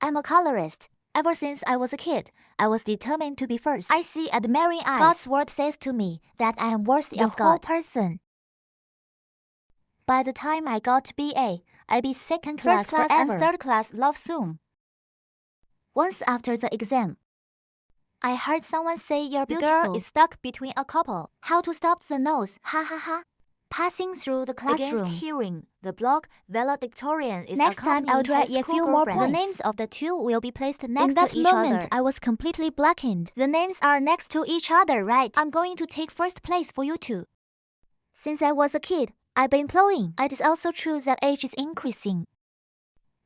I'm a colorist. Ever since I was a kid, I was determined to be first. I see admiring eyes. God's word says to me that I am worthy of God. The whole person. By the time I got to BA, I'd be second class, first class forever. And third class love soon. Once after the exam, I heard someone say you're beautiful. The girl is stuck between a couple. How to stop the nose? Ha ha ha. Passing through the classroom. Against hearing, the blog valedictorian is next time I'll try a few more points. The names of the two will be placed next to each other. In that moment, I was completely blackened. The names are next to each other, right? I'm going to take first place for you two. Since I was a kid, I've been plowing. It is also true that age is increasing.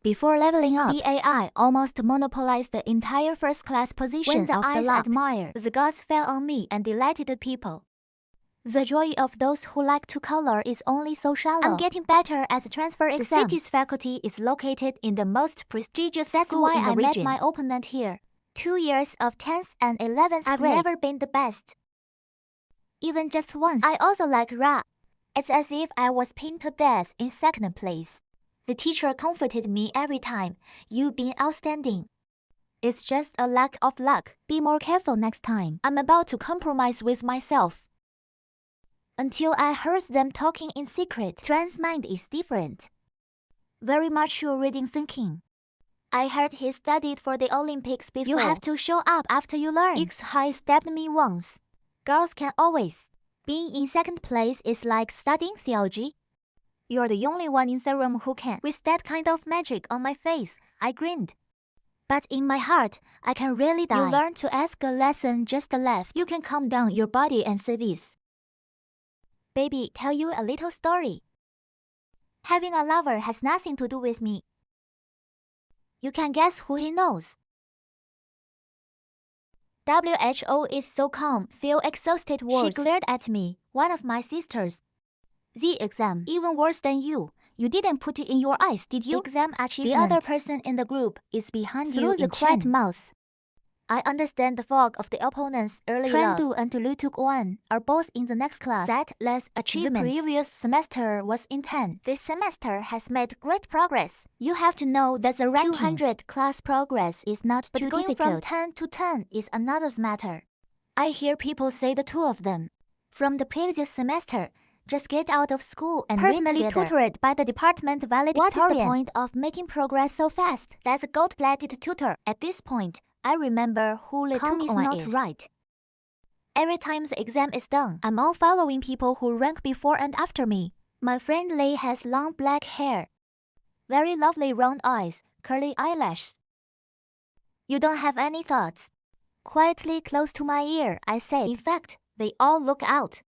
Before leveling up, BAI almost monopolized the entire first-class position of the lot. Admire, the gods fell on me and delighted the people. The joy of those who like to color is only so shallow. I'm getting better as a transfer exam. The city's faculty is located in the most prestigious school in the region. That's why I met my opponent here. 2 years of 10th and 11th grade. I've never been the best. Even just once. I also like Ra. It's as if I was pinned to death in second place. The teacher comforted me every time. You've been outstanding. It's just a lack of luck. Be more careful next time. I'm about to compromise with myself. Until I heard them talking in secret. Trans mind is different. Very mature reading thinking. I heard he studied for the Olympics before. You have to show up after you learn. X-High stabbed me once. Girls can always. Being in second place is like studying theology. You're the only one in the room who can. With that kind of magic on my face, I grinned. But in my heart, I can really die. You learn to ask a lesson just left. You can calm down your body and say this. Baby, tell you a little story. Having a lover has nothing to do with me. You can guess who he knows. WHO is so calm, feel exhausted words. She glared at me, one of my sisters. The exam, even worse than you. You didn't put it in your eyes, did you? Exam achievement. The other person in the group is behind you in the quiet mouth. I understand the fog of the opponent's early love. Trendu and Lutuk-1 are both in the next class. That less achievements. The previous semester was intense. This semester has made great progress. You have to know that the ranking 200 class progress is not too difficult. But going from 10 to 10 is another matter. I hear people say the two of them. From the previous semester, just get out of school and personally tutored by the department valedictorian. What is the point of making progress so fast? That's a gold-plated tutor. At this point, I remember who Letung is not right. Every time the exam is done, I'm all following people who rank before and after me. My friend Lei has long black hair, very lovely round eyes, curly eyelashes. You don't have any thoughts? Quietly close to my ear, I said. In fact, they all look out.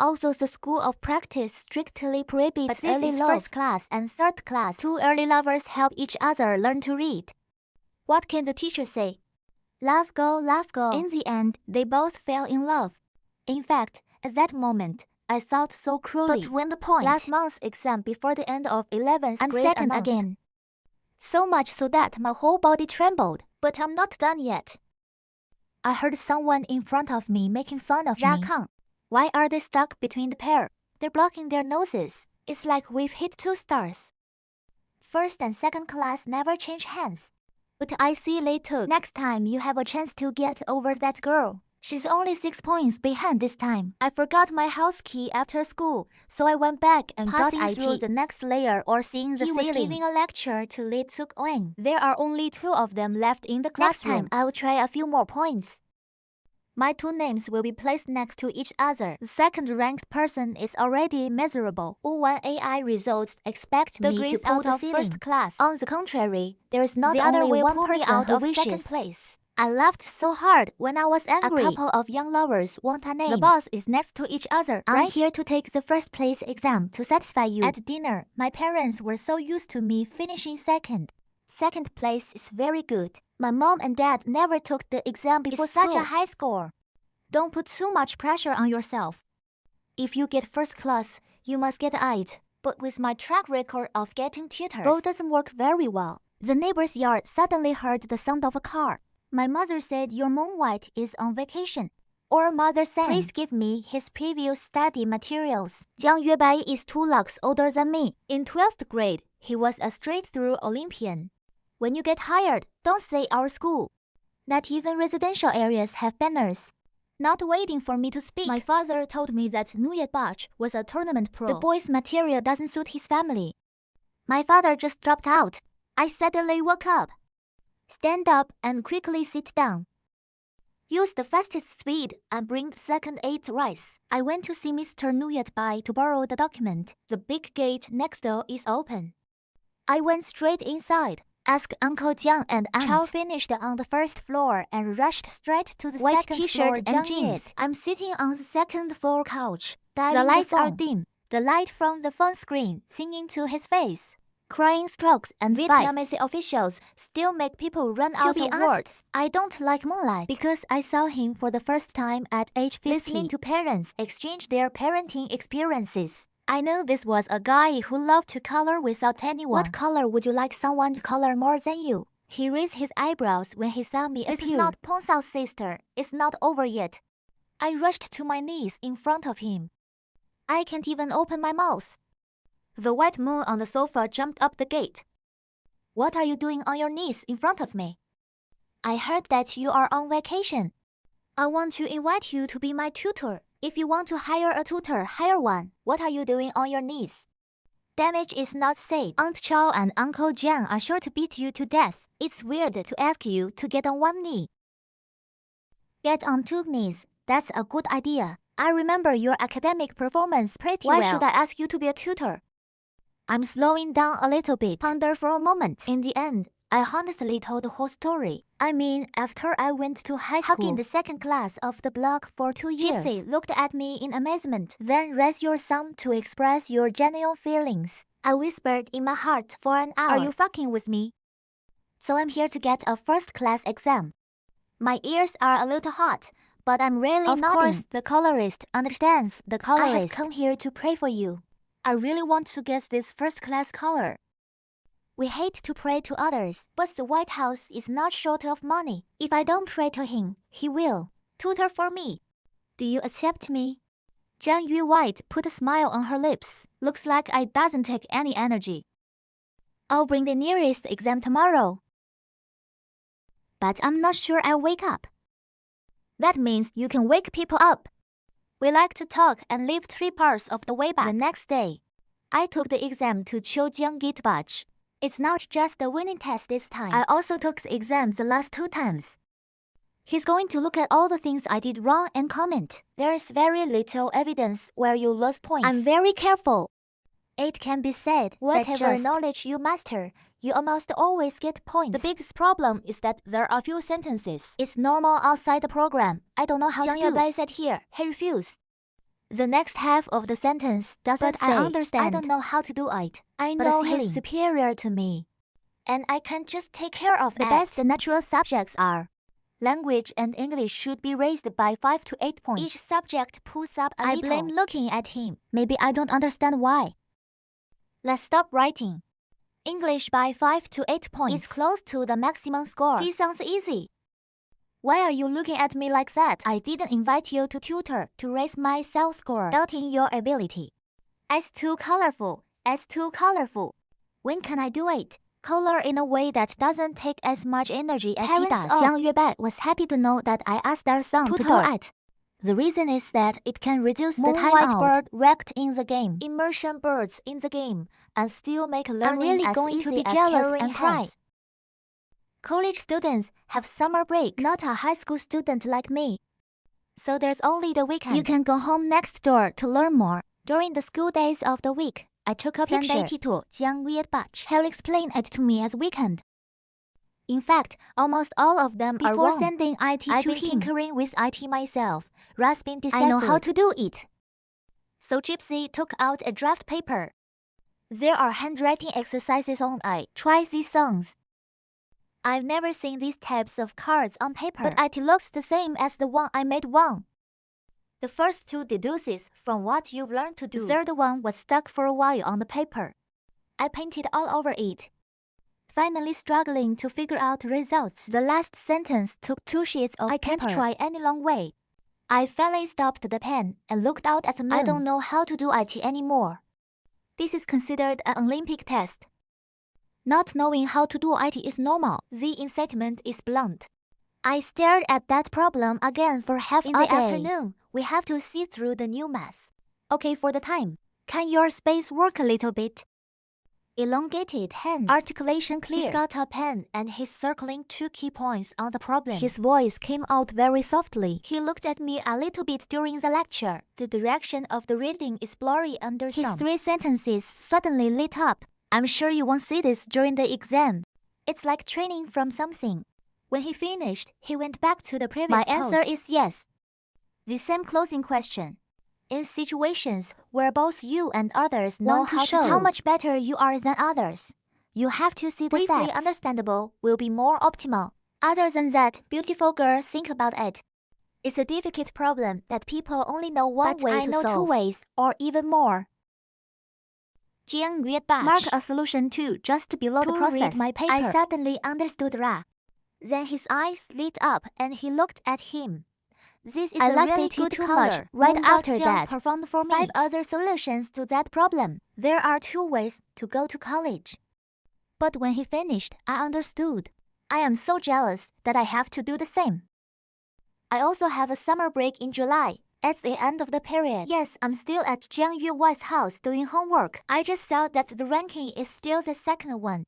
Also, the school of practice strictly prohibits early love. First class and third class. Two early lovers help each other learn to read. What can the teacher say? Love go, love go. In the end, they both fell in love. In fact, at that moment, I thought so cruelly. But when the point last month's exam before the end of 11th grade second announced, again. So much so that my whole body trembled. But I'm not done yet. I heard someone in front of me making fun of me. Why are they stuck between the pair? They're blocking their noses. It's like we've hit 2 stars. First and second class never change hands. But I see Lei took. Next time you have a chance to get over that girl. She's only 6 points behind this time. I forgot my house key after school, so I went back and passing got IT. Through the next layer or seeing the ceiling. He was giving a lecture to Lei Tuk-Wen. There are only 2 of them left in the classroom. Next time I'll try a few more points. My 2 names will be placed next to each other. The second-ranked person is already miserable. When AI results expect me to pull out of first class. On the contrary, there is not only one person out of second place. I laughed so hard when I was angry. A couple of young lovers want a name. The boss is next to each other, right? I'm here to take the first place exam to satisfy you. At dinner, my parents were so used to me finishing second. Second place is very good. My mom and dad never took the exam before school. It's such a high score. Don't put too much pressure on yourself. If you get first class, you must get it. But with my track record of getting tutors, gold doesn't work very well. The neighbor's yard suddenly heard the sound of a car. My mother said your Moon White is on vacation. Or mother said, please give me his previous study materials. Jiang Yuebai is 2 lux older than me. In 12th grade, he was a straight-through Olympian. When you get hired, don't say our school. Not even residential areas have banners. Not waiting for me to speak, my father told me that Nuyet Bach was a tournament pro. The boy's material doesn't suit his family. My father just dropped out. I suddenly woke up. Stand up and quickly sit down. Use the fastest speed and bring the second 8 rice. I went to see Mr. Nuyet Bai to borrow the document. The big gate next door is open. I went straight inside. Asked Uncle Jiang and Aunt. Chow finished on the first floor and rushed straight to the White second t-shirt floor and jeans. I'm sitting on the second floor couch. The lights are dim. The light from the phone screen singing to his face. Crying strokes and Vietnamese officials still make people run out of words. I don't like moonlight because I saw him for the first time at age 50. Listening to parents exchange their parenting experiences. I knew this was a guy who loved to color without anyone. What color would you like someone to color more than you? He raised his eyebrows when he saw me appear. This is not Pongsao's sister. It's not over yet. I rushed to my knees in front of him. I can't even open my mouth. The white moon on the sofa jumped up the gate. What are you doing on your knees in front of me? I heard that you are on vacation. I want to invite you to be my tutor. If you want to hire a tutor, hire one. What are you doing on your knees? Damage is not safe. Aunt Chow and Uncle Jiang are sure to beat you to death. It's weird to ask you to get on one knee. Get on 2 knees. That's a good idea. I remember your academic performance pretty well. Why should I ask you to be a tutor? I'm slowing down a little bit. Ponder for a moment. In the end, I honestly told the whole story. I mean, after I went to high school, hugging the second class of the block for 2 years. Gypsy looked at me in amazement. Then raise your thumb to express your genuine feelings. I whispered in my heart for an hour. Are you fucking with me? So I'm here to get a first-class exam. My ears are a little hot, but I'm really nodding. Of course, the colorist understands. The colorist. I have come here to pray for you. I really want to get this first-class color. We hate to pray to others, but the White House is not short of money. If I don't pray to him, he will. Tutor for me. Do you accept me? Jiang Yu White put a smile on her lips. Looks like it doesn't take any energy. I'll bring the nearest exam tomorrow. But I'm not sure I'll wake up. That means you can wake people up. We like to talk and live 3 parts of the way back. The next day, I took the exam to Choujiang Gitbach. It's not just the winning test this time. I also took the exams the last 2 times. He's going to look at all the things I did wrong and comment. There is very little evidence where you lost points. I'm very careful. It can be said whatever knowledge you master, you almost always get points. The biggest problem is that there are few sentences. It's normal outside the program. I don't know how to do. Jiang Yubai said here. He refused. The next half of the sentence doesn't say, I understand. I don't know how to do it. I know he's superior to me. And I can just take care of that. The best natural subjects are language and English should be raised by 5 to 8 points. Each subject pulls up a little. I blame looking at him. Maybe I don't understand why. Let's stop writing. English by 5 to 8 points. It's close to the maximum score. This sounds easy. Why are you looking at me like that? I didn't invite you to tutor to raise my self-score, doubting your ability. It's too colorful. It's too colorful. When can I do it? Color in a way that doesn't take as much energy as he does. Jiang Yubai was happy to know that I asked their son to do it. The reason is that it can reduce the time white bird wrecked in the game, immersion birds in the game, and still make learning as easy as jealous and cry. College students have summer break, not a high school student like me. So there's only the weekend. You can go home next door to learn more. During the school days of the week, I took a picture. He'll explain it to me as weekend. In fact, almost all of them are wrong. Before sending IT to him, I've been tinkering with IT myself, rasping deciphered. I know how to do it. So Gypsy took out a draft paper. There are handwriting exercises on it. Try these songs. I've never seen these types of cards on paper, but it looks the same as the one I made one. The first 2 deduces from what you've learned to do. The third one was stuck for a while on the paper. I painted all over it. Finally struggling to figure out results. The last sentence took 2 sheets of paper. I can't try any long way. I finally stopped the pen and looked out at the moon. I don't know how to do IT anymore. This is considered an Olympic test. Not knowing how to do IT is normal. The incitement is blunt. I stared at that problem again for half a day. In the afternoon, we have to see through the new math. Okay for the time. Can your space work a little bit? Elongated hands. Articulation clear. He's got a pen and he's circling 2 key points on the problem. His voice came out very softly. He looked at me a little bit during the lecture. The direction of the reading is blurry under his 3 sentences suddenly lit up. I'm sure you won't see this during the exam. It's like training from something. When he finished, he went back to the previous post. My answer is yes. The same closing question. In situations where both you and others know how to show how much better you are than others, you have to see the steps. Briefly understandable will be more optimal. Other than that, beautiful girl, think about it. It's a difficult problem that people only know one way to solve. But I know 2 ways, or even more. Mark a solution 2 just below the process. Read my paper. I suddenly understood Ra. Then his eyes lit up and he looked at him. This is a really good color. Right after that, performed for me 5 other solutions to that problem. There are 2 ways to go to college. But when he finished, I understood. I am so jealous that I have to do the same. I also have a summer break in July. It's the end of the period. Yes, I'm still at Jiang Yue White's house doing homework. I just saw that the ranking is still the 2nd one.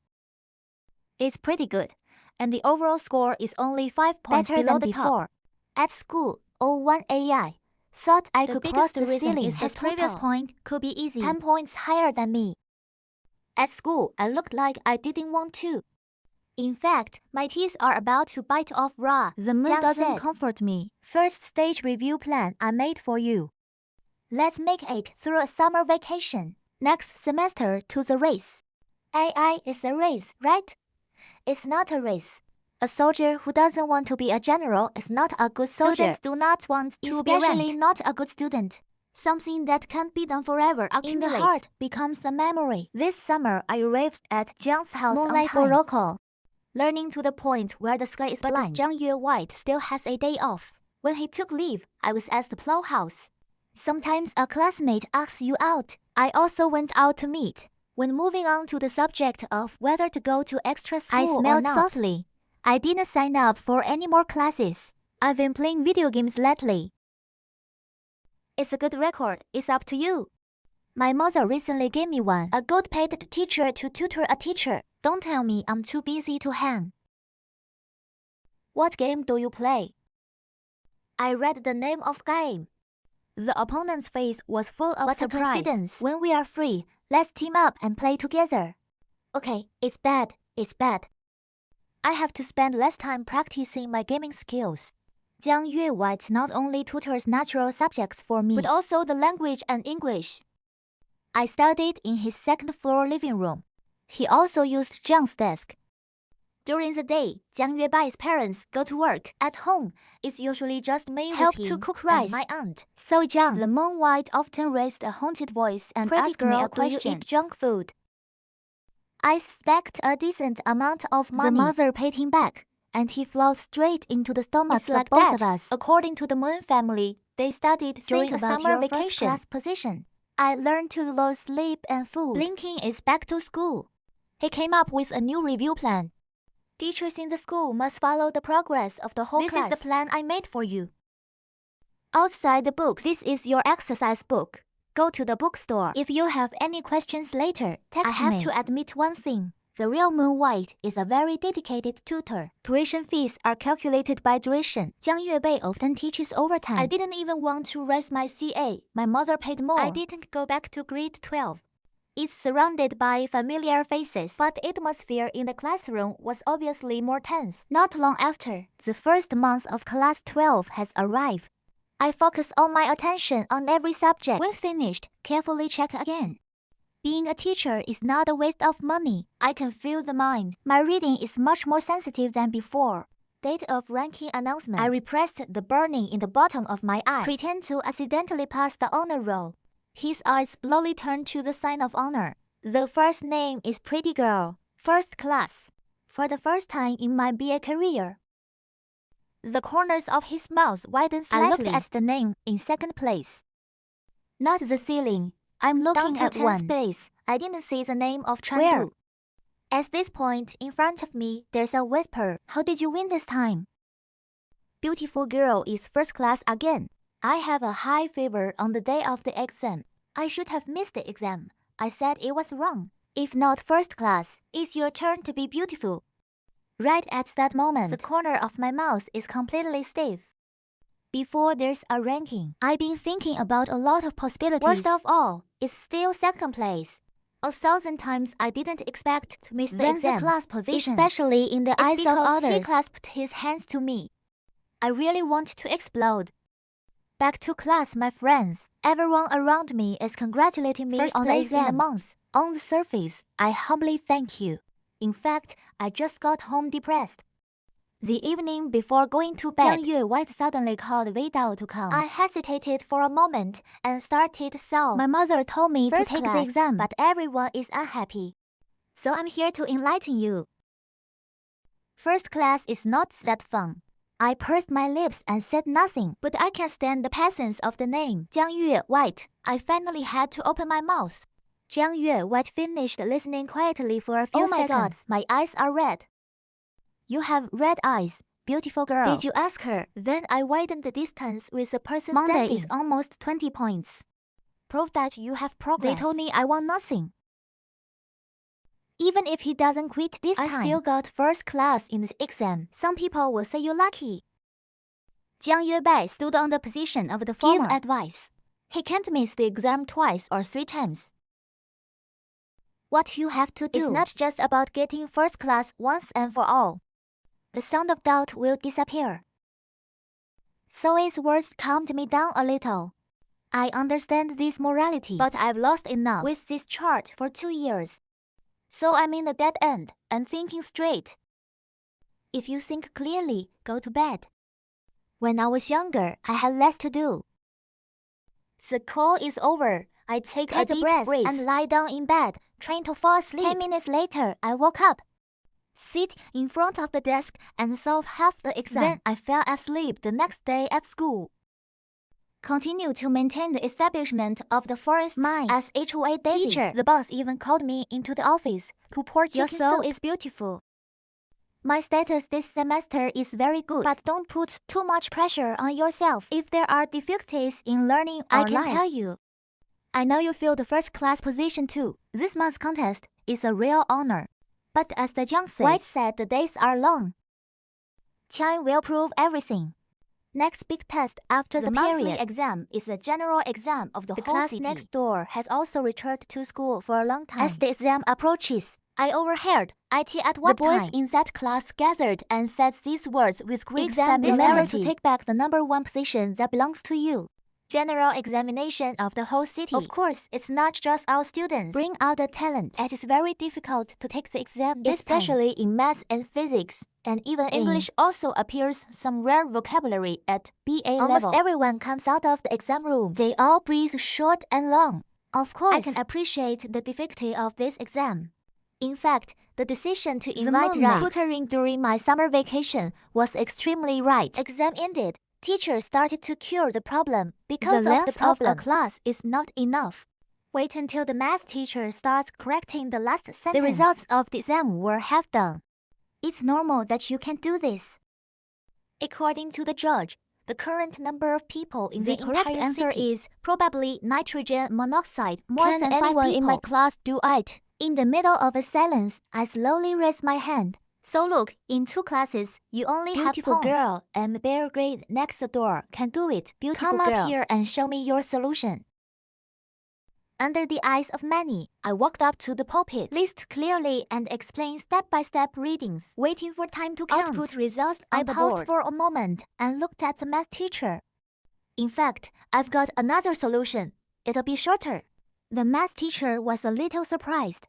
It's pretty good, and the overall score is only 5 points below the top. At school, 01 AI. Thought I could cross the ceiling. His previous point could be easy. 10 points higher than me. At school, I looked like I didn't want to. In fact, my teeth are about to bite off raw. The mood doesn't comfort me. First stage review plan I made for you. Let's make it through a summer vacation. Next semester to the race. AI is a race, right? It's not a race. A soldier who doesn't want to be a general is not a good soldier. Students do not want to be ranked. Especially not a good student. Something that can't be done forever accumulates. In the heart becomes a memory. This summer, I arrived at Jiang's house on time. Local. Learning to the point where the sky is blind. But Jiang Yue White still has a day off. When he took leave, I was at the plow house. Sometimes a classmate asks you out. I also went out to meet. When moving on to the subject of whether to go to extra school or not, I smelled saltly. I didn't sign up for any more classes. I've been playing video games lately. It's a good record. It's up to you. My mother recently gave me one. A good paid teacher to tutor a teacher. Don't tell me I'm too busy to hang. What game do you play? I read the name of game. The opponent's face was full of surprise. What a coincidence. When we are free, let's team up and play together. Okay, it's bad. It's bad. I have to spend less time practicing my gaming skills. Jiang Yue White not only tutors natural subjects for me, but also the language and English. I studied in his 2nd floor living room. He also used Jiang's desk. During the day, Jiang Yuebai's parents go to work. At home, it's usually just me help with him to cook rice and my aunt. So Jiang, the moon white, often raised a haunted voice and asked me a question. Do you eat junk food? I expect a decent amount of money. The mother paid him back, and he flew straight into the stomachs of both of us. According to the Moon family, they studied during a summer vacation. Class position. I learned to lose sleep and food. Blinking is back to school. He came up with a new review plan. Teachers in the school must follow the progress of the whole class. This is the plan I made for you. Outside the books, this is your exercise book. Go to the bookstore. If you have any questions later, text me. I have to admit one thing. The real Moon White is a very dedicated tutor. Tuition fees are calculated by duration. Jiang Yuebei often teaches overtime. I didn't even want to raise my CA. My mother paid more. I didn't go back to grade 12. It's surrounded by familiar faces, but the atmosphere in the classroom was obviously more tense. Not long after, the first month of class 12 has arrived. I focus all my attention on every subject. When finished, carefully check again. Being a teacher is not a waste of money. I can feel the mind. My reading is much more sensitive than before. Date of ranking announcement. I repressed the burning in the bottom of my eyes. Pretend to accidentally pass the honor roll. His eyes slowly turned to the sign of honor. The first name is Pretty Girl, 1st class. For the first time in my BA career. The corners of his mouth widened slightly. I looked at the name in 2nd place. Not the ceiling. I'm looking at one space. I didn't see the name of Chandu. Where? At this point, in front of me, there's a whisper. How did you win this time? Beautiful girl is first class again. I have a high fever on the day of the exam. I should have missed the exam. I said it was wrong. If not first class, it's your turn to be beautiful. Right at that moment, the corner of my mouth is completely stiff. Before there's a ranking, I've been thinking about a lot of possibilities. Worst of all, it's still second place. 1,000 times I didn't expect to miss the exam, the class position, especially in the eyes of others. He clasped his hands to me. I really want to explode. Back to class, my friends. Everyone around me is congratulating me on the exam. In the month. On the surface, I humbly thank you. In fact, I just got home depressed. The evening before going to bed, Jiang Yue White suddenly called Wei Dao to come. I hesitated for a moment and started so. My mother told me to take the exam, but everyone is unhappy. So I'm here to enlighten you. First class is not that fun. I pursed my lips and said nothing, but I can't stand the presence of the name Jiang Yue White. I finally had to open my mouth. Jiang Yue White finished listening quietly for a few seconds. Oh my God, my eyes are red. You have red eyes, beautiful girl. Did you ask her? Then I widened the distance with the person standing. Monday is almost 20 points. Prove that you have progress. They told me I want nothing. Even if he doesn't quit this time, I still got first class in the exam. Some people will say you're lucky. Jiang Yuebai stood on the position of the former. Give advice. He can't miss the exam twice or 3 times. What you have to do is not just about getting first class once and for all. The sound of doubt will disappear. Zoe's words calmed me down a little. I understand this morality, but I've lost enough with this chart for 2 years. So I'm in the dead end and thinking straight. If you think clearly, go to bed. When I was younger, I had less to do. The call is over. I take a deep breath and lie down in bed, trying to fall asleep. 10 minutes later, I woke up, sit in front of the desk and solve half the exam. Then I fell asleep the next day at school. Continue to maintain the establishment of the forest mine as HOA daisies. Teacher, the boss even called me into the office to pour chicken soup. Your soul is beautiful. My status this semester is very good, but don't put too much pressure on yourself. If there are difficulties in learning or I can tell you. I know you feel the first class position too. This month's contest is a real honor. But as the Jiang says, White said the days are long. Time will prove everything. Next big test after the monthly exam is the general exam of the whole class city. Next door has also returned to school for a long time. As the exam approaches, I overheard IT at one time. The boys in that class gathered and said these words with great familiarity. Remember to take back the #1 position that belongs to you. General examination of the whole city. Of course, it's not just our students. Bring out the talent. It is very difficult to take the exam especially in math and physics. And even English also appears some rare vocabulary at BA level. Almost everyone comes out of the exam room. They all breathe short and long. Of course, I can appreciate the difficulty of this exam. In fact, the decision to invite tutoring during my summer vacation was extremely right. Exam ended. Teachers started to cure the problem because the length of a class is not enough. Wait until the math teacher starts correcting the last sentence. The results of the exam were half done. It's normal that you can do this. According to the judge, the current number of people in the correct answer is probably nitrogen monoxide. More than anyone in my class do it. In the middle of a silence, I slowly raised my hand. So look, in 2 classes, you only have Beautiful girl and Bear Grade next door can do it. Beautiful girl. Come up here and show me your solution. Under the eyes of many, I walked up to the pulpit, listened clearly and explained step-by-step readings, waiting for time to count. Output results on the board. I paused for a moment and looked at the math teacher. In fact, I've got another solution. It'll be shorter. The math teacher was a little surprised.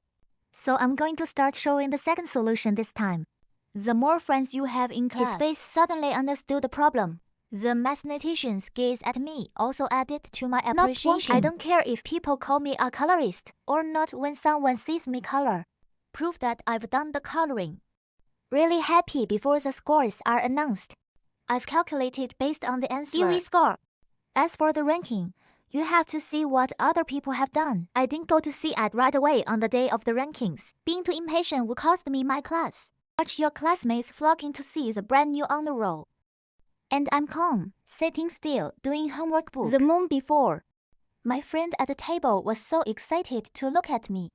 So I'm going to start showing the second solution this time. The more friends you have in class, his face suddenly understood the problem. The mathematician's gaze at me also added to my appreciation. I don't care if people call me a colorist or not when someone sees me color. Prove that I've done the coloring. Really happy before the scores are announced. I've calculated based on the answer. Here we score. As for the ranking, You have to see what other people have done. I didn't go to see it right away on the day of the rankings. Being too impatient would cost me my class. Watch your classmates flocking to see the brand new honor roll. And I'm calm, sitting still, doing homework book. The moon before. My friend at the table was so excited to look at me.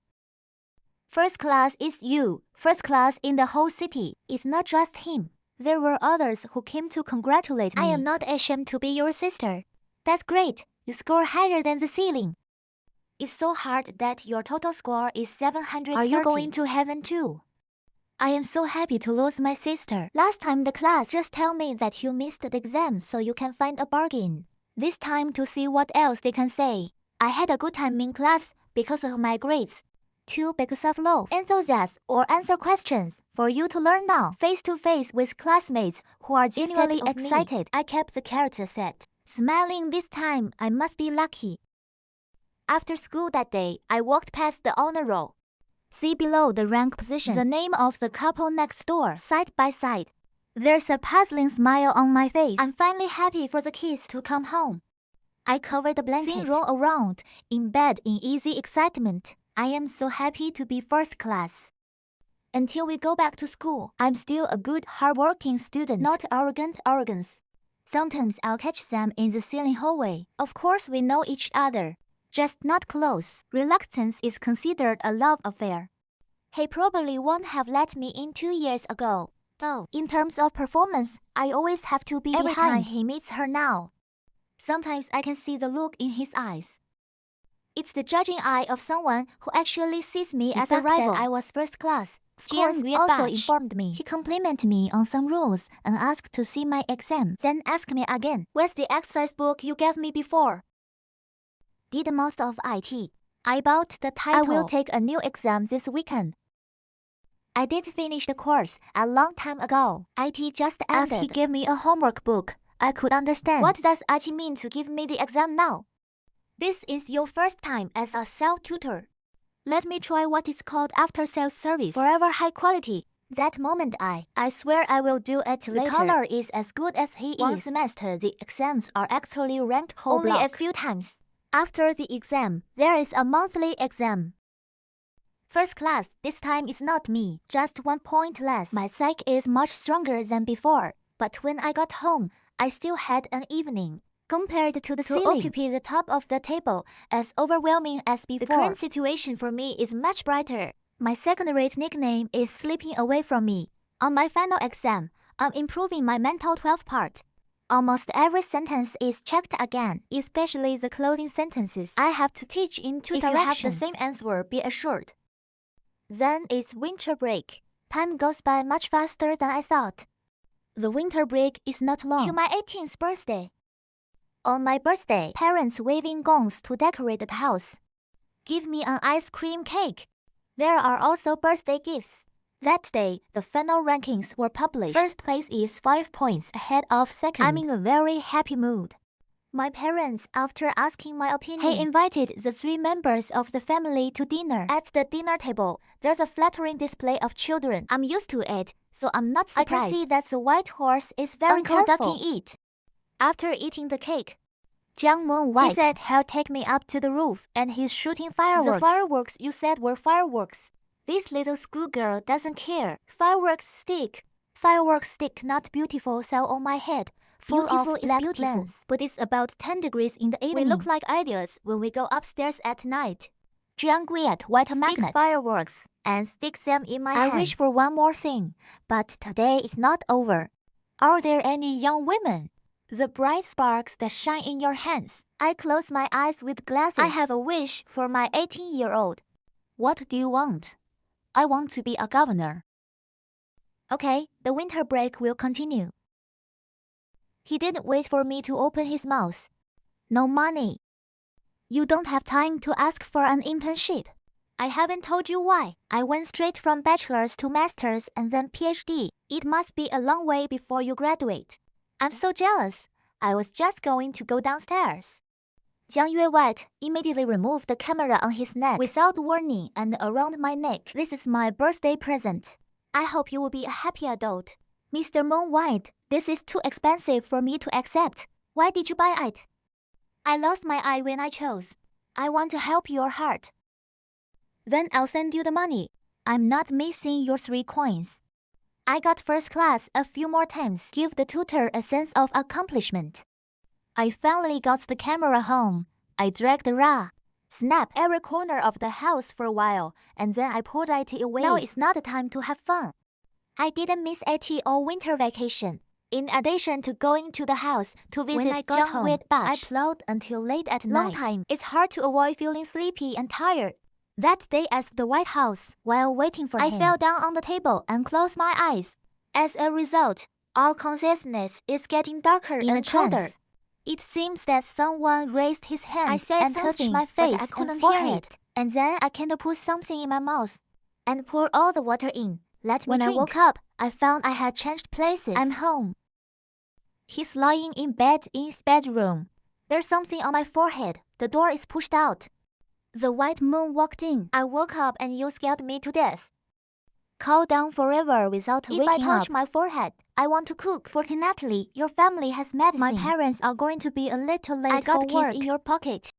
First class is you. First class in the whole city. It's not just him. There were others who came to congratulate me. I am not ashamed to be your sister. That's great. You score higher than the ceiling. It's so hard that your total score is 730. Are you going to heaven too? I am so happy to lose my sister. Last time the class just tell me that you missed the exam so you can find a bargain. This time to see what else they can say. I had a good time in class because of my grades. 2 because of love, enthusiasm, or answer questions. For you to learn now, face to face with classmates who are genuinely excited. I kept the character set. Smiling this time, I must be lucky. After school that day, I walked past the honor roll. See below the rank position, the name of the couple next door, side by side. There's a puzzling smile on my face. I'm finally happy for the kids to come home. I covered the blanket, roll around, in bed in easy excitement. I am so happy to be first class. Until we go back to school, I'm still a good, hardworking student, not arrogance. Sometimes I'll catch them in the ceiling hallway. Of course we know each other. Just not close. Reluctance is considered a love affair. He probably won't have let me in 2 years ago. Though, in terms of performance, I always have to be behind. Every time he meets her now. Sometimes I can see the look in his eyes. It's the judging eye of someone who actually sees me as a rival. That I was first class. Jiang also informed me. He complimented me on some rules and asked to see my exam. Then asked me again, where's the exercise book you gave me before? Did most of IT. I bought the title. I will take a new exam this weekend. I did finish the course a long time ago. IT just ended. After he gave me a homework book, I could understand. What does IT mean to give me the exam now? This is your first time as a self-tutor. Let me try what is called after-sales service. Forever high quality. That moment I swear I will do it later. The color is as good as he is. One semester the exams are actually ranked whole block. Only a few times. After the exam, there is a monthly exam. First class, this time is not me, just 1 point less. My psyche is much stronger than before, but when I got home, I still had an evening. Compared to the ceiling, occupy the top of the table, as overwhelming as before. The current situation for me is much brighter. My second-rate nickname is slipping away from me. On my final exam, I'm improving my mental 12 part. Almost every sentence is checked again, especially the closing sentences. I have to teach in 2 directions. If you have the same answer, be assured. Then it's winter break. Time goes by much faster than I thought. The winter break is not long. To my 18th birthday. On my birthday, parents waving gongs to decorate the house. Give me an ice cream cake. There are also birthday gifts. That day, the final rankings were published. First place is 5 points ahead of second. I'm in a very happy mood. My parents, after asking my opinion, invited the 3 members of the family to dinner. At the dinner table, there's a flattering display of children. I'm used to it, so I'm not surprised. I can see that the white horse is very careful ducking it. After eating the cake, Jiang Moon-white, he said he'll take me up to the roof and he's shooting fireworks. The fireworks you said were fireworks. This little schoolgirl doesn't care. Fireworks stick, not beautiful, fell on my head. Beautiful is beautiful, but it's about 10 degrees in the evening. We look like idiots when we go upstairs at night. Jiang Guiat, white magnet, fireworks, and stick them in my hand. I wish for one more thing, but today is not over. Are there any young women? The bright sparks that shine in your hands. I close my eyes with glasses. I have a wish for my 18-year-old. What do you want? I want to be a governor. Okay, the winter break will continue. He didn't wait for me to open his mouth. No money. You don't have time to ask for an internship. I haven't told you why. I went straight from bachelor's to master's and then PhD. It must be a long way before you graduate. I'm so jealous. I was just going to go downstairs. Jiang Yue-white immediately removed the camera on his neck without warning and around my neck. This is my birthday present. I hope you will be a happy adult. Mr. Moon-white, this is too expensive for me to accept. Why did you buy it? I lost my eye when I chose. I want to help your heart. Then I'll send you the money. I'm not missing your 3 coins. I got first class a few more times. Give the tutor a sense of accomplishment. I finally got the camera home. I dragged the raw, snap every corner of the house for a while, and then I pulled it away. Now it's not the time to have fun. I didn't miss AT all winter vacation. In addition to going to the house to visit John with Batch, I plowed until late at night. Long time. It's hard to avoid feeling sleepy and tired. That day at the White House, while waiting for him, I fell down on the table and closed my eyes. As a result, our consciousness is getting darker and colder. It seems that someone raised his hand and touched my face I couldn't hear it. And then I kind of put something in my mouth and poured all the water in. When I woke up, I found I had changed places. I'm home. He's lying in bed in his bedroom. There's something on my forehead. The door is pushed out. The white moon walked in. I woke up and you scared me to death. Calm down forever without waking up. If I touch my forehead, I want to cook. Fortunately, your family has medicine. My parents are going to be a little late for work. I got keys in your pocket.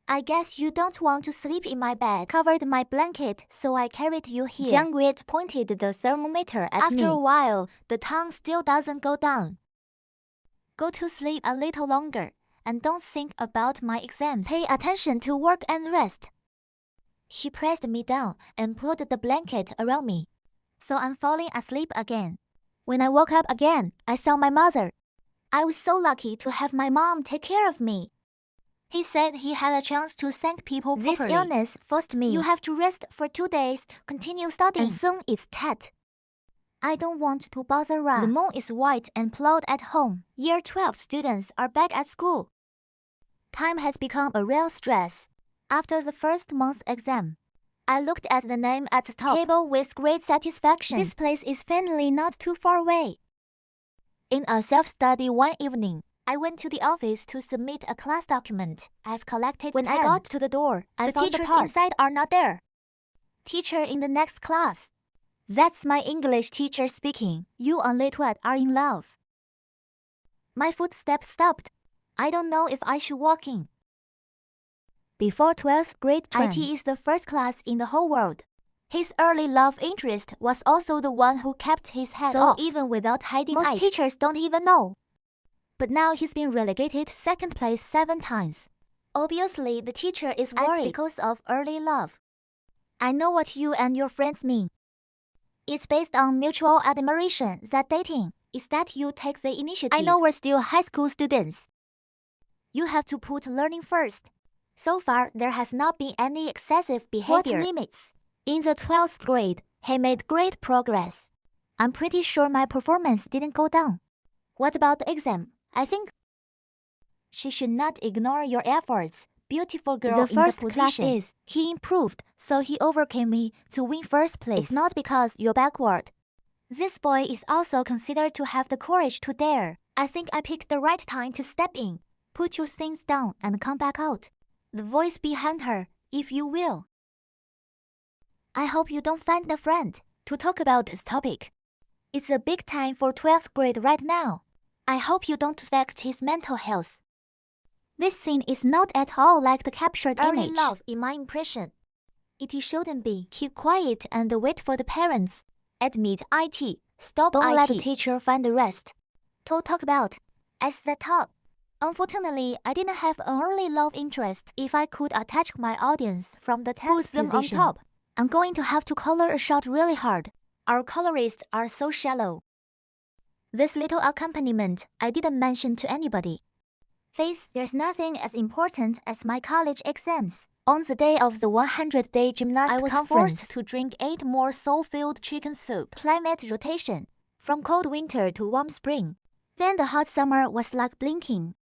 I guess you don't want to sleep in my bed. Covered my blanket, so I carried you here. Jiang pointed the thermometer at me. After a while, the tongue still doesn't go down. Go to sleep a little longer, and don't think about my exams. Pay attention to work and rest. She pressed me down and pulled the blanket around me, so I'm falling asleep again. When I woke up again, I saw my mother. I was so lucky to have my mom take care of me. He said he had a chance to thank people properly. This illness forced me. You have to rest for 2 days, continue studying, and soon it's TET. I don't want to bother Ra. The moon is white and plowed at home. Year 12 students are back at school. Time has become a real stress. After the first month's exam, I looked at the name at the top table with great satisfaction. This place is finally not too far away. In a self-study one evening, I went to the office to submit a class document. I've collected 10. When I got to the door, I found the teachers inside are not there. Teacher in the next class. That's my English teacher speaking. You and Lituat are in love. My footsteps stopped. I don't know if I should walk in. Before 12th grade trend, IT is the first class in the whole world. His early love interest was also the one who kept his head off. So even without hiding most teachers don't even know. But now he's been relegated second place 7 times. Obviously, the teacher is worried because of early love. I know what you and your friends mean. It's based on mutual admiration, that dating is that you take the initiative. I know we're still high school students. You have to put learning first. So far, there has not been any excessive behavior. What limits? In the 12th grade, he made great progress. I'm pretty sure my performance didn't go down. What about the exam? I think she should not ignore your efforts. Beautiful girl the first in the position. Class is he improved, so he overcame me to win first place. It's not because you're backward. This boy is also considered to have the courage to dare. I think I picked the right time to step in. Put your things down and come back out. The voice behind her, if you will. I hope you don't find a friend to talk about this topic. It's a big time for 12th grade right now. I hope you don't affect his mental health. This scene is not at all like the captured image. Love, in my impression. It shouldn't be. Keep quiet and wait for the parents. Admit IT. Stop don't IT. Let the teacher find the rest. To talk about. As the top. Unfortunately, I didn't have an early love interest. If I could attach my audience from the 10th position, on top, I'm going to have to color a shot really hard. Our colorists are so shallow. This little accompaniment I didn't mention to anybody. Face, there's nothing as important as my college exams. On the day of the 100-day gymnastics conference, I was forced to drink 8 more soul-filled chicken soup. Climate rotation. From cold winter to warm spring. Then the hot summer was like blinking.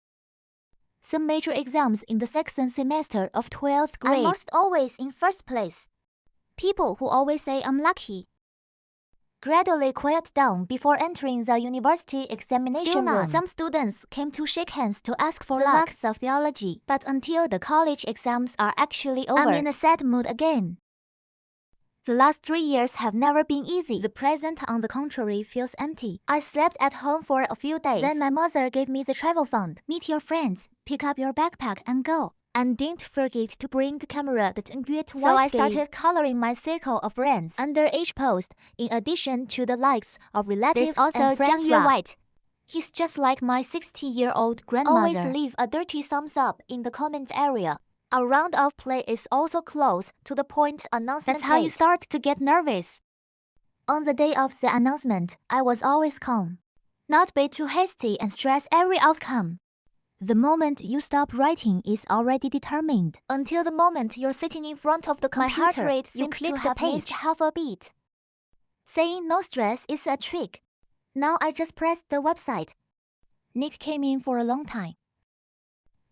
Some major exams in the second semester of 12th grade. I'm most always in first place. People who always say I'm lucky gradually quiet down before entering the university examination room. Some students came to shake hands to ask for luck of theology, but until the college exams are actually over, I'm in a sad mood again. The last 3 years have never been easy. The present, on the contrary, feels empty. I slept at home for a few days. Then my mother gave me the travel fund. Meet your friends, pick up your backpack and go. And didn't forget to bring the camera that engraved white. So I started coloring my circle of friends under each post, in addition to the likes of relatives. There's also and friends. White. He's just like my 60-year-old grandmother. Always leave a dirty thumbs up in the comment area. A round of play is also close to the point announcement. That's how you start to get nervous. On the day of the announcement, I was always calm. Not be too hasty and stress every outcome. The moment you stop writing is already determined. Until the moment you're sitting in front of the computer, my heart rate seems to have missed half a beat. Saying no stress is a trick. Now I just pressed the website. Nick came in for a long time.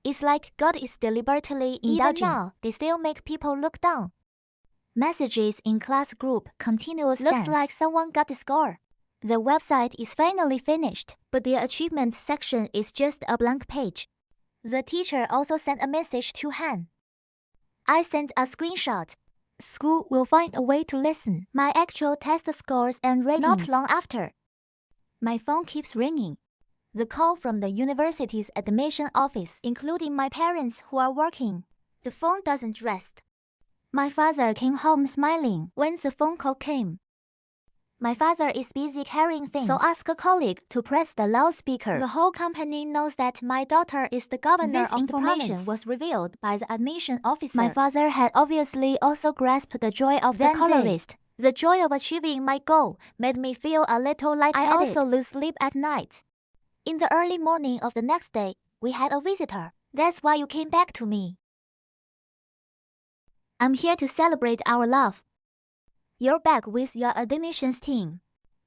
It's like God is deliberately indulging. Even now, they still make people look down. Messages in class group continuous dance. Looks like someone got the score. The website is finally finished, but the achievement section is just a blank page. The teacher also sent a message to Han. I sent a screenshot. School will find a way to listen my actual test scores and ratings. Not long after. My phone keeps ringing. The call from the university's admission office, including my parents who are working. The phone doesn't rest. My father came home smiling when the phone call came. My father is busy carrying things, so ask a colleague to press the loudspeaker. The whole company knows that my daughter is the governor of the province. This information was revealed by the admission officer. My father had obviously also grasped the joy of the colorist. The joy of achieving my goal made me feel a little lightheaded. I also lose sleep at night. In the early morning of the next day, we had a visitor. That's why you came back to me. I'm here to celebrate our love. You're back with your admissions team.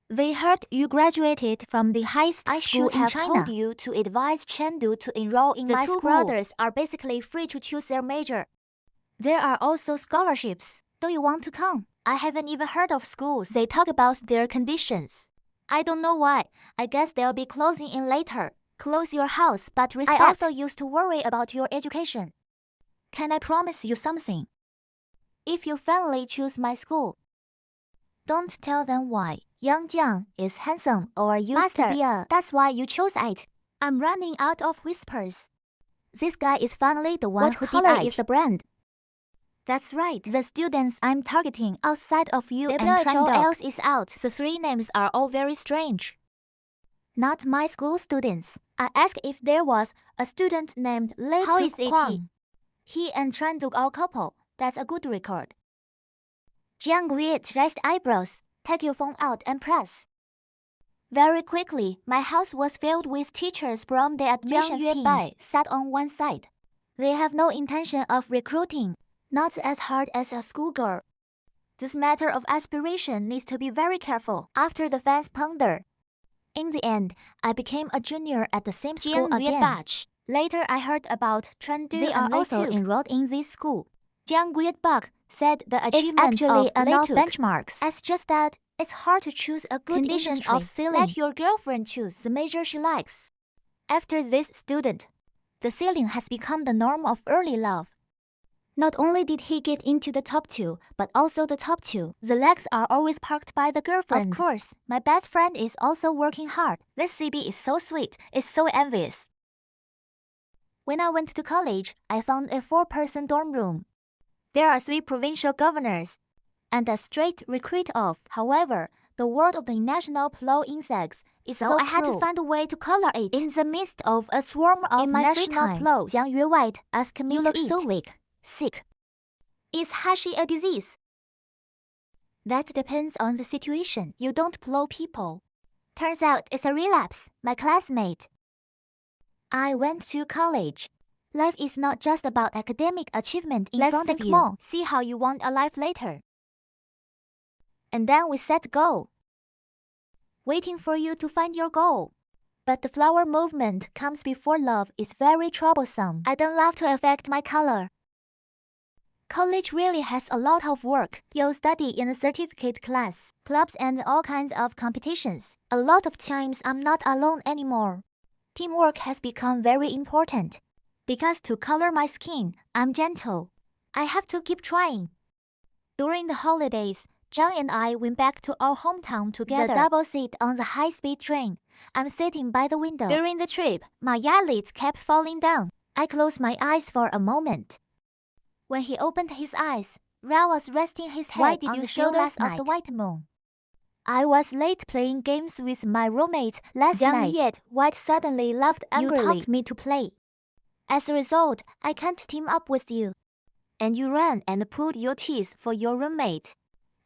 We heard you graduated from the highest school in China. I should have told you to advise Chengdu to enroll in my school. The two brothers are basically free to choose their major. There are also scholarships. Do you want to come? I haven't even heard of schools. They talk about their conditions. I don't know why. I guess they'll be closing in later. Close your house, but respect. I also used to worry about your education. Can I promise you something? If you finally choose my school, don't tell them why. Young Jiang is handsome or used to be a. That's why you chose it. I'm running out of whispers. This guy is finally the one who did it. What color is the brand? That's right. The students I'm targeting outside of you and Trando else is out. The three names are all very strange. Not my school students. I asked if there was a student named Lei. How is it? He and Trando are couple. That's a good record. Jiang Guiet raised eyebrows. Take your phone out and press. Very quickly, my house was filled with teachers from the admissions team. Sat on one side. They have no intention of recruiting. Not as hard as a schoolgirl. This matter of aspiration needs to be very careful. After the fans ponder. In the end, I became a junior at the same school again. Batch. Later, I heard about Chengdu. They are also enrolled in this school. Jiang Guietbach said the achievements of enough benchmarks. It's just that it's hard to choose a good condition of ceiling. Let your girlfriend choose the major she likes. After this student, the ceiling has become the norm of early love. Not only did he get into the top 2, but also the top 2. The legs are always parked by the girlfriend. Of course, my best friend is also working hard. This CB is so sweet, it's so envious. When I went to college, I found a 4-person dorm room. There are 3 provincial governors and a straight recruit of. However, the world of the national plow insects is so I had to find a way to color it. In the midst of a swarm of national plows, Jiang Yuewhite asked me to eat. You look so weak. Sick. Is Hashi a disease? That depends on the situation. You don't plow people. Turns out it's a relapse, my classmate. I went to college. Life is not just about academic achievement in front of you. More. See how you want a life later. And then we set goal. Waiting for you to find your goal. But the flower movement comes before love is very troublesome. I don't love to affect my color. College really has a lot of work. You'll study in a certificate class, clubs and all kinds of competitions. A lot of times I'm not alone anymore. Teamwork has become very important. Because to color my skin, I'm gentle. I have to keep trying. During the holidays, John and I went back to our hometown together. The double seat on the high-speed train. I'm sitting by the window. During the trip, my eyelids kept falling down. I closed my eyes for a moment. When he opened his eyes, Ra was resting his head on the shoulders of the white moon. I was late playing games with my roommate last night. Yet White suddenly laughed angrily. You taught me to play. As a result, I can't team up with you. And you ran and pulled your teeth for your roommate.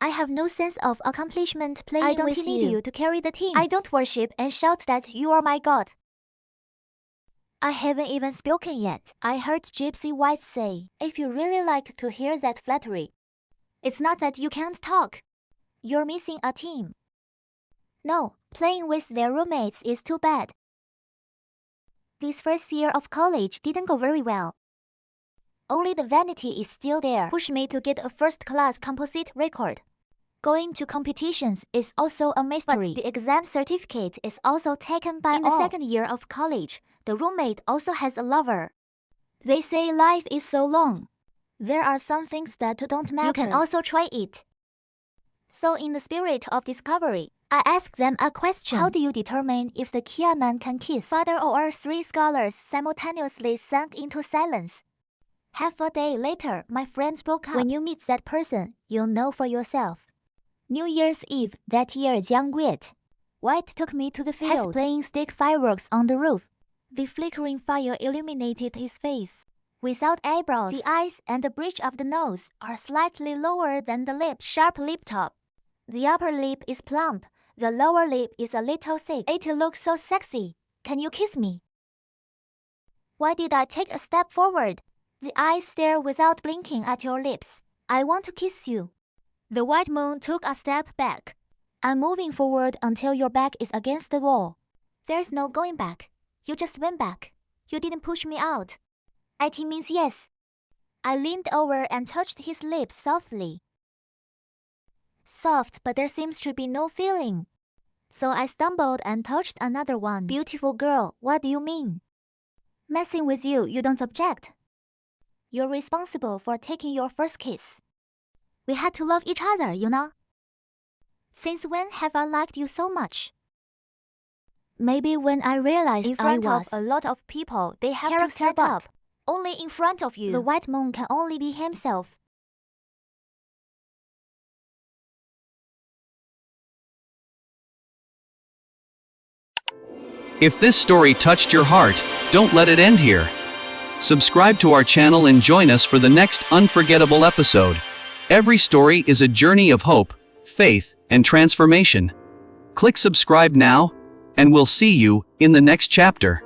I have no sense of accomplishment playing with you. I don't need you to carry the team. I don't worship and shout that you are my god. I haven't even spoken yet. I heard Gypsy White say, if you really like to hear that flattery, it's not that you can't talk. You're missing a team. No, playing with their roommates is too bad. This first year of college didn't go very well. Only the vanity is still there. Push me to get a first-class composite record. Going to competitions is also a mystery. But the exam certificate is also taken by all. In the second year of college, the roommate also has a lover. They say life is so long. There are some things that don't matter. You can also try it. So in the spirit of discovery, I asked them a question. How do you determine if the Kia man can kiss? Father or three scholars simultaneously sank into silence. Half a day later, my friends broke up. When you meet that person, you'll know for yourself. New Year's Eve that year, Jiang White took me to the field, playing stick fireworks on the roof. The flickering fire illuminated his face. Without eyebrows, the eyes and the bridge of the nose are slightly lower than the lips. Sharp lip top. The upper lip is plump. The lower lip is a little thick. It looks so sexy. Can you kiss me? Why did I take a step forward? The eyes stare without blinking at your lips. I want to kiss you. The white moon took a step back. I'm moving forward until your back is against the wall. There's no going back. You just went back. You didn't push me out. IT means yes. I leaned over and touched his lips softly. Soft, but there seems to be no feeling. So I stumbled and touched another one. Beautiful girl, what do you mean? Messing with you, you don't object. You're responsible for taking your first kiss. We had to love each other, you know. Since when have I liked you so much? Maybe when I realized in front of a lot of people, they have to step up. Only in front of you, the white moon can only be himself. If this story touched your heart, don't let it end here. Subscribe to our channel and join us for the next unforgettable episode. Every story is a journey of hope, faith, and transformation. Click subscribe now, and we'll see you in the next chapter.